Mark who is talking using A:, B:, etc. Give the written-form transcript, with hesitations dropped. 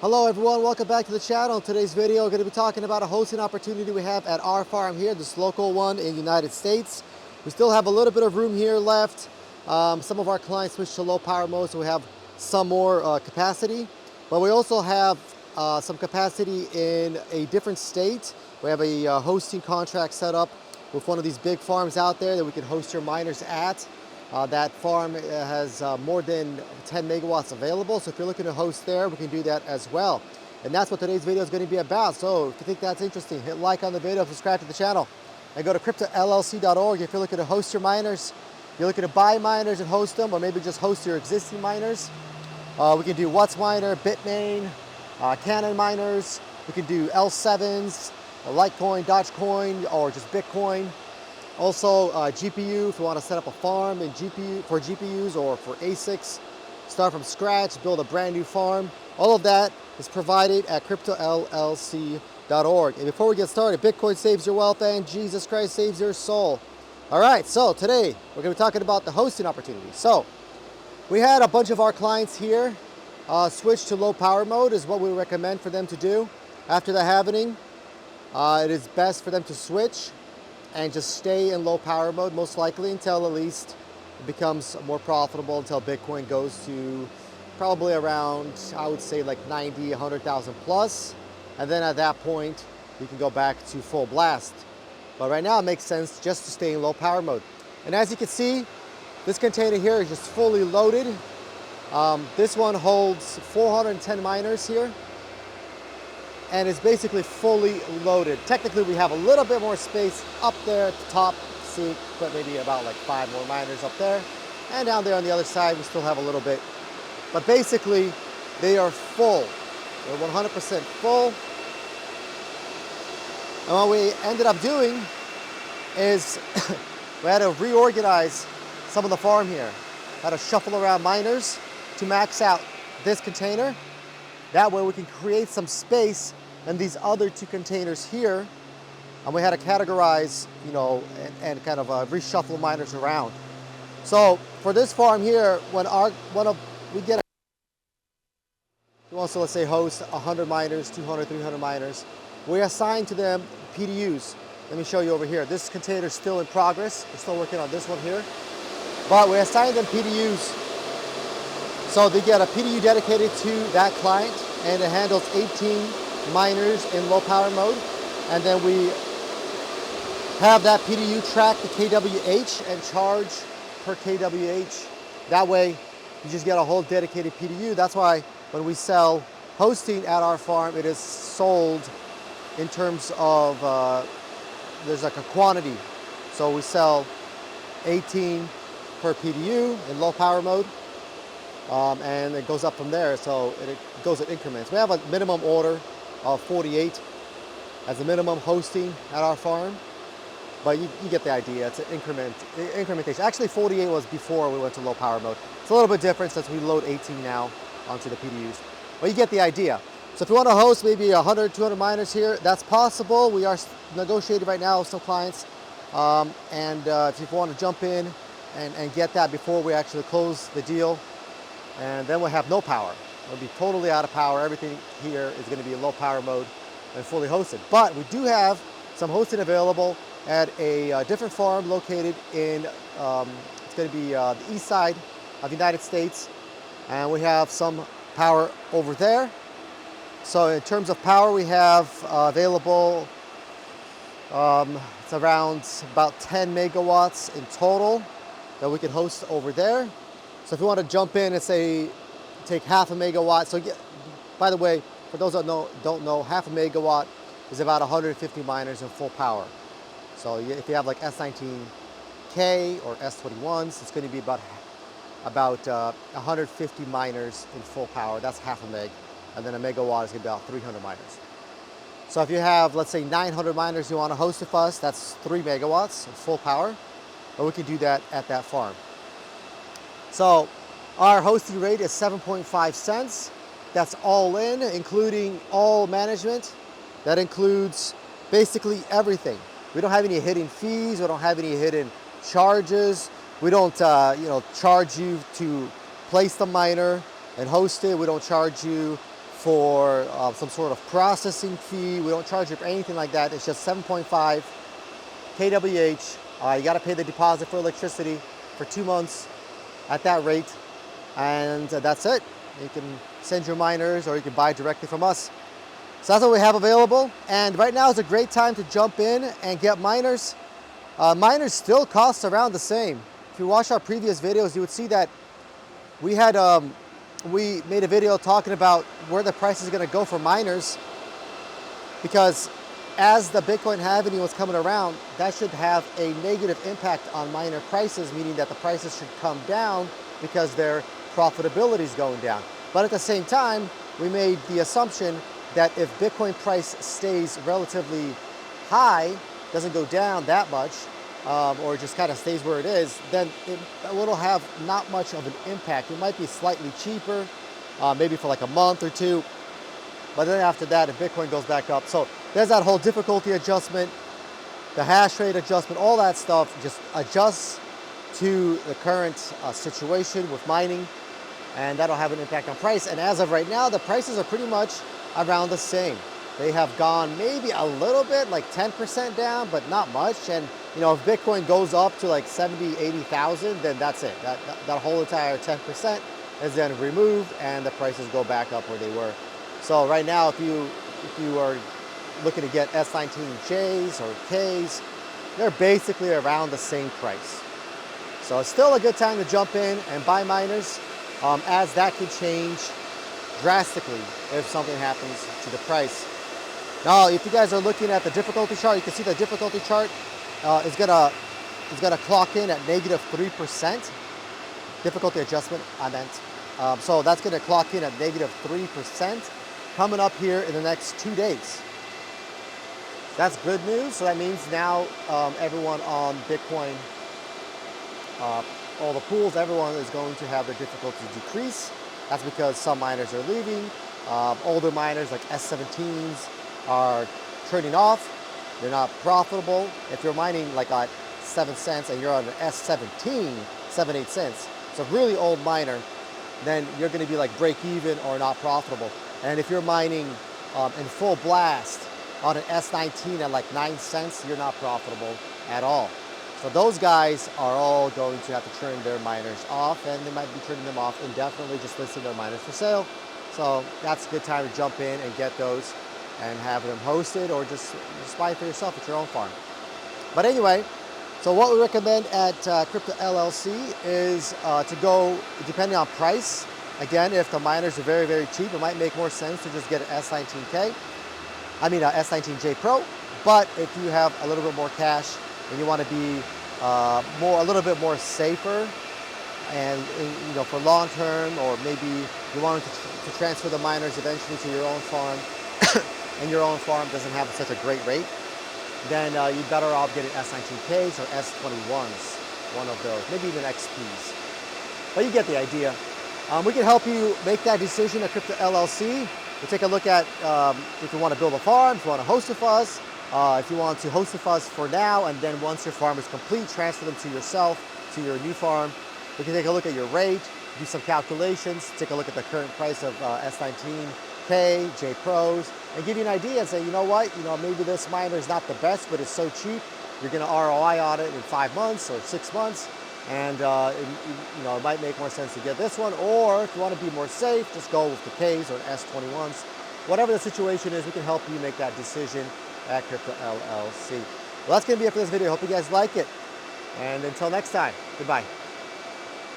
A: Hello everyone, welcome back to the channel. In today's video, we're going to be talking about a hosting opportunity we have at our farm here, this local one in the United States. We still have a little bit of room here left. Some of our clients switched to low power mode, so we have some more capacity. But we also have some capacity in a different state. We have a hosting contract set up with one of these big farms out there that we can host your miners at. That farm has more than 10 megawatts available, so if you're looking to host there, we can do that as well. And that's what today's video is going to be about. So if you think that's interesting, hit like on the video, subscribe to the channel, and go to cryptollc.org if you're looking to host your miners. If you're looking to buy miners and host them, or maybe just host your existing miners. We can do Whatsminer, Bitmain, Canon miners. We can do L7s, Litecoin, Dogecoin, or just Bitcoin. Also, GPU, if you want to set up a farm in for GPUs or for ASICs, start from scratch, build a brand new farm. All of that is provided at cryptollc.org. And before we get started, Bitcoin saves your wealth and Jesus Christ saves your soul. All right, so today we're going to be talking about the hosting opportunity. So we had a bunch of our clients here switch to low power mode is what we recommend for them to do. After the halving, it is best for them to switch and just stay in low power mode, most likely until at least it becomes more profitable, until Bitcoin goes to probably around, I would say like 90, 100,000 plus. And then at that point, you can go back to full blast. But right now it makes sense just to stay in low power mode. And as you can see, this container here is just fully loaded. This one holds 410 miners here, and it's basically fully loaded. Technically, we have a little bit more space up there at the top, see, but maybe about like 5 more miners up there. And down there on the other side, we still have a little bit. But basically, they are full. They're 100% full. And what we ended up doing is we had to reorganize some of the farm here. Had to shuffle around miners to max out this container. That way we can create some space in these other 2 containers here. And we had to categorize, you know, and kind of reshuffle miners around. So for this farm here, when we get who wants to, let's say, host 100 miners, 200, 300 miners, we assign to them PDUs. Let me show you over here. This container is still in progress. We're still working on this one here. But we assign them PDUs. So they get a PDU dedicated to that client, and it handles 18 miners in low power mode. And then we have that PDU track the kWh and charge per kWh. That way you just get a whole dedicated PDU. That's why when we sell hosting at our farm, it is sold in terms of, there's like a quantity. So we sell 18 per PDU in low power mode. And it goes up from there, so it goes in increments. We have a minimum order of 48 as a minimum hosting at our farm, but you get the idea. It's an incrementation. Actually, 48 was before we went to low power mode. It's a little bit different since we load 18 now onto the PDUs, but you get the idea. So if you want to host maybe 100, 200 miners here, that's possible. We are negotiating right now with some clients, if you want to jump in and get that before we actually close the deal, and then we'll have no power. We'll be totally out of power. Everything here is going to be in low power mode and fully hosted. But we do have some hosting available at a different farm located in, it's going to be the east side of the United States. And we have some power over there. So in terms of power, we have available, it's around about 10 megawatts in total that we can host over there. So if you want to jump in and say, take half a megawatt. So by the way, for those that don't know, half a megawatt is about 150 miners in full power. So if you have like S19K or S21s, it's going to be about 150 miners in full power. That's half a meg. And then a megawatt is going to be about 300 miners. So if you have, let's say, 900 miners you want to host with us, that's 3 megawatts in full power. But we can do that at that farm. So our hosting rate is 7.5 cents. That's all in, including all management. That includes basically everything. We don't have any hidden fees. We don't have any hidden charges. We don't charge you to place the miner and host it. We don't charge you for some sort of processing fee. We don't charge you for anything like that. It's just 7.5 kWh. You got to pay the deposit for electricity for 2 months at that rate, and that's it. You can send your miners, or you can buy directly from us. So that's what we have available, and right now is a great time to jump in and get miners. Miners still cost around the same. If you watch our previous videos, you would see that we had we made a video talking about where the price is going to go for miners, because as the Bitcoin halving was coming around, that should have a negative impact on miner prices, meaning that the prices should come down because their profitability is going down. But at the same time, we made the assumption that if Bitcoin price stays relatively high, doesn't go down that much, or just kind of stays where it is, then it will have not much of an impact. It might be slightly cheaper, maybe for like a month or two, but then after that, if Bitcoin goes back up. So there's that whole difficulty adjustment, the hash rate adjustment, all that stuff just adjusts to the current situation with mining, and that'll have an impact on price. And as of right now, the prices are pretty much around the same. They have gone maybe a little bit, like 10% down, but not much. And you know, if Bitcoin goes up to like 70, 80,000, then that's it. That whole entire 10% is then removed, and the prices go back up where they were. So right now, if you are looking to get S19Js or Ks, they're basically around the same price. So it's still a good time to jump in and buy miners, as that could change drastically if something happens to the price. Now, if you guys are looking at the difficulty chart, you can see the difficulty chart is gonna clock in at -3%. Difficulty adjustment, I meant. So that's gonna clock in at -3% coming up here in the next 2 days. That's good news. So that means now everyone on Bitcoin, all the pools, everyone is going to have their difficulty decrease. That's because some miners are leaving. Older miners like S17s are turning off. They're not profitable. If you're mining like at 7 cents and you're on an S17, 7-8 cents, so really old miner, then you're going to be like break even or not profitable. And if you're mining in full blast on an S19 at like 9 cents, you're not profitable at all. So those guys are all going to have to turn their miners off, and they might be turning them off indefinitely, just listing their miners for sale. So that's a good time to jump in and get those and have them hosted, or just buy for yourself at your own farm. But anyway, so what we recommend at Crypto LLC is to go, depending on price. Again, if the miners are very, very cheap, it might make more sense to just get an S19K. I mean, an S19J Pro. But if you have a little bit more cash and you want to be a little bit more safer, and you know, for long term, or maybe you want to transfer the miners eventually to your own farm, and your own farm doesn't have such a great rate, then you're better off getting S19Ks or S21s, one of those, maybe even XPs. But you get the idea. We can help you make that decision at Crypto LLC. We'll take a look at if you want to build a farm, if you want to host with us, if you want to host with us for now, and then once your farm is complete, transfer them to yourself, to your new farm. We can take a look at your rate, do some calculations, take a look at the current price of S19K, J Pros, and give you an idea and say, you know what, maybe this miner is not the best, but it's so cheap, you're going to ROI on it in 5 months or 6 months, and it might make more sense to get this one. Or if you want to be more safe, just go with the Ks or S21s. Whatever the situation is, we can help you make that decision at Crypto LLC. Well, that's going to be it for this video. Hope you guys like it. And until next time, goodbye.